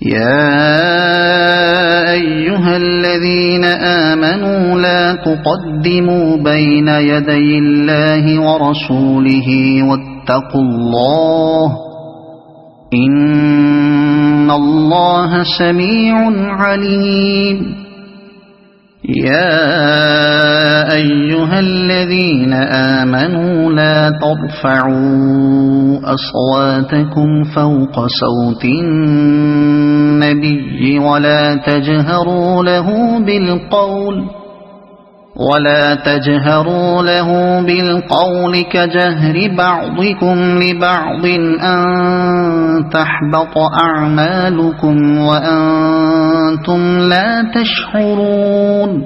يا أيها الذين آمنوا لا تقدموا بين يدي الله ورسوله واتقوا الله إن الله سميع عليم. يا أيها الذين آمنوا لا ترفعوا أصواتكم فوق صوت النبي ولا تجهروا له بالقول كجهر بعضكم لبعض أن تحبط أعمالكم وأنتم لا تشعرون.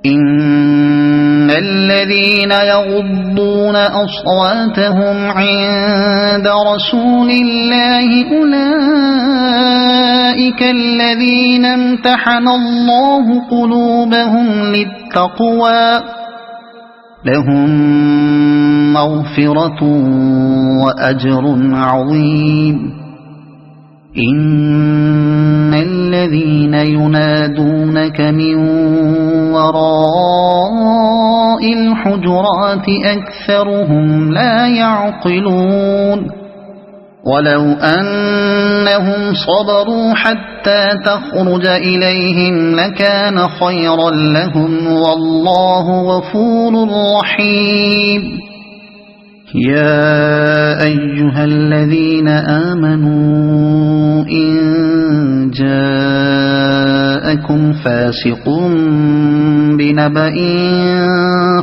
إن الذين يغضون أصواتهم عند رسول الله أولئك الذين امتحن الله قلوبهم للتقوى لهم مغفرة وأجر عظيم. إن الذين ينادونك من وراء الحجرات أكثرهم لا يعقلون. ولو أنهم صبروا حتى تخرج إليهم لكان خيرا لهم والله غفور رحيم. يا أيها الذين آمنوا إن جاءكم فاسق بنبأ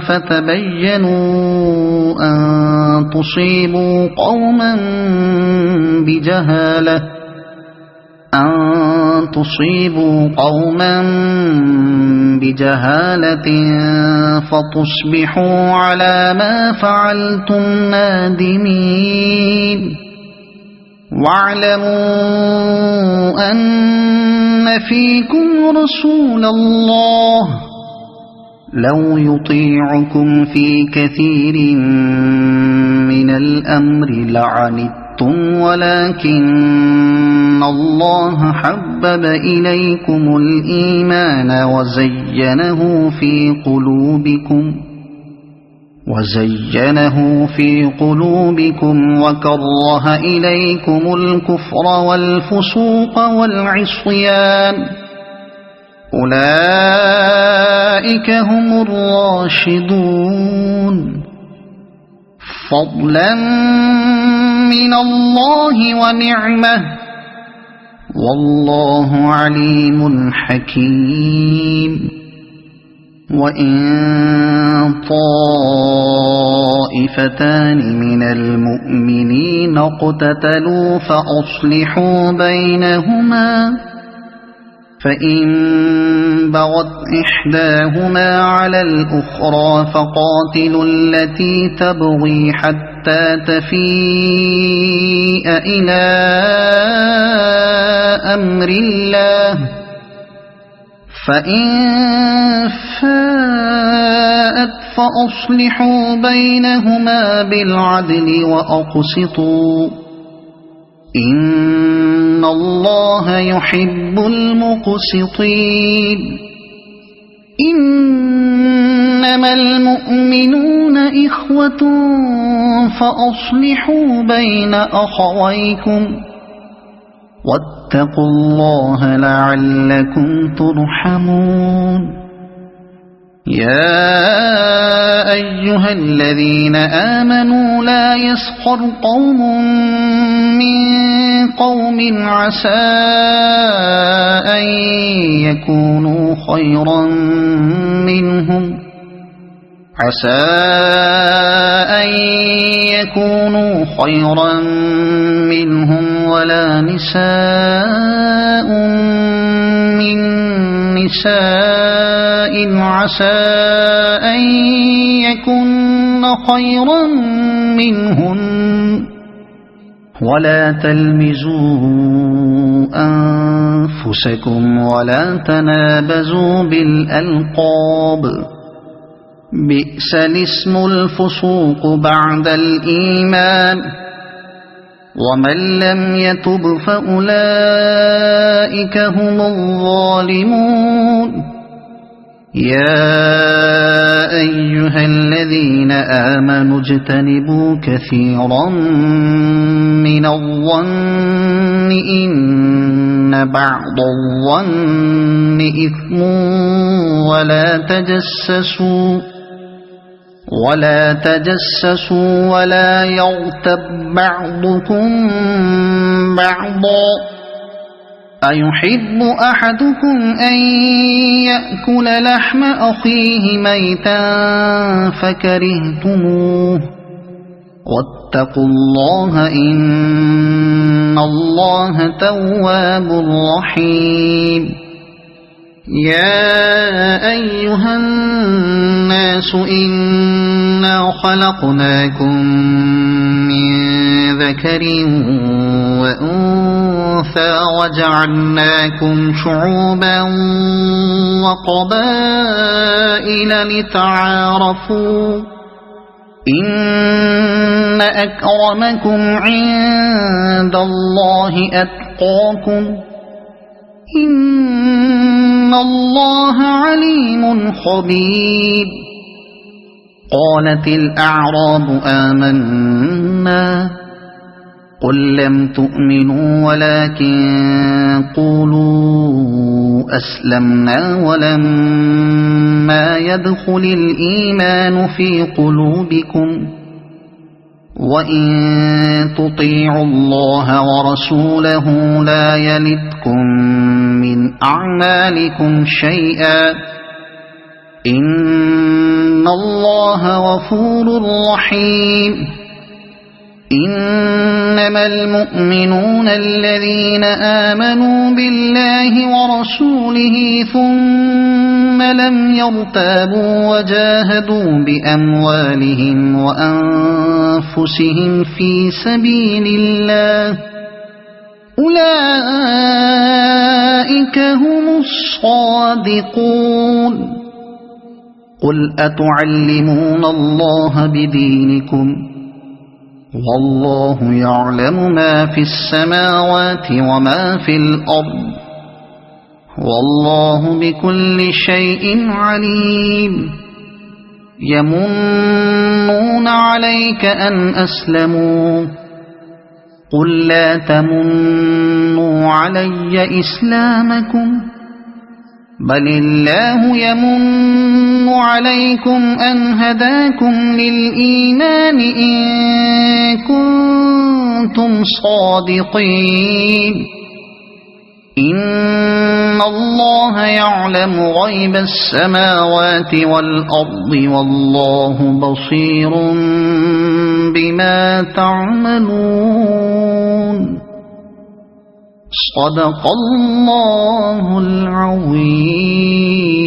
فتبينوا أن تصيبوا قوما بجهالة فتصبحوا على ما فعلتم نادمين. واعلموا أن فيكم رسول الله لو يطيعكم في كثير من الأمر لعنتم ولكن الله حبب إليكم الإيمان وزينه في قلوبكم وكره إليكم الكفر والفسوق والعصيان أولئك هم الراشدون فضلا من الله ونعمة والله عليم حكيم. وإن طائفتان من المؤمنين اقتتلوا فأصلحوا بينهما فإن بغت إحداهما على الأخرى فقاتلوا التي تبغي حتى تفيء إلى أمر الله فإن فاءت فأصلحوا بينهما بالعدل وأقسطوا إن الله يحب المقسطين. إنما المؤمنون إخوة فأصلحوا بين أخويكم واتقوا الله لعلكم ترحمون. يا أيها الذين آمنوا لا يسخر قوم من قوم عسى أن يكونوا خيرا منهم ولا نساء من نساء عسى أن يكن خيرا منهن ولا تلمزوا أنفسكم ولا تنابزوا بالألقاب بئس الاسم الفسوق بعد الإيمان ومن لم يتب فأولئك هم الظالمون يا أيها الذين آمنوا اجتنبوا كثيرا من الظن إن بعض الظن إثم ولا تجسسوا ولا يغتب بعضكم بعضا أيحب أحدكم أن يأكل لحم أخيه ميتا فكرهتموه واتقوا الله إن الله تواب رحيم يا أيها الناس إنا خلقناكم من ذكر وأنثى وجعلناكم شعوبا وقبائل لتعارفوا إن أكرمكم عند الله أتقاكم إن الله عليم خبير قالت الأعراب آمنا قل لم تؤمنوا ولكن قولوا أسلمنا ولما يدخل الإيمان في قلوبكم وإن تطيعوا الله ورسوله لا يلتكم من أعمالكم شيئا إن الله غفور رحيم إنما المؤمنون الذين آمنوا بالله ورسوله ثم لم يرتابوا وجاهدوا بأموالهم وأنفسهم في سبيل الله أولئك هم الصادقون قل أتعلمون الله بدينكم والله يعلم ما في السماوات وما في الأرض والله بكل شيء عليم يمنون عليك أن أسلموا قل لا تمنوا علي إسلامكم بل الله يمن عليكم أن هداكم للإيمان إن كنتم صادقين إن الله يعلم غيب السماوات والأرض والله بصير بما تعملون صدق الله العظيم.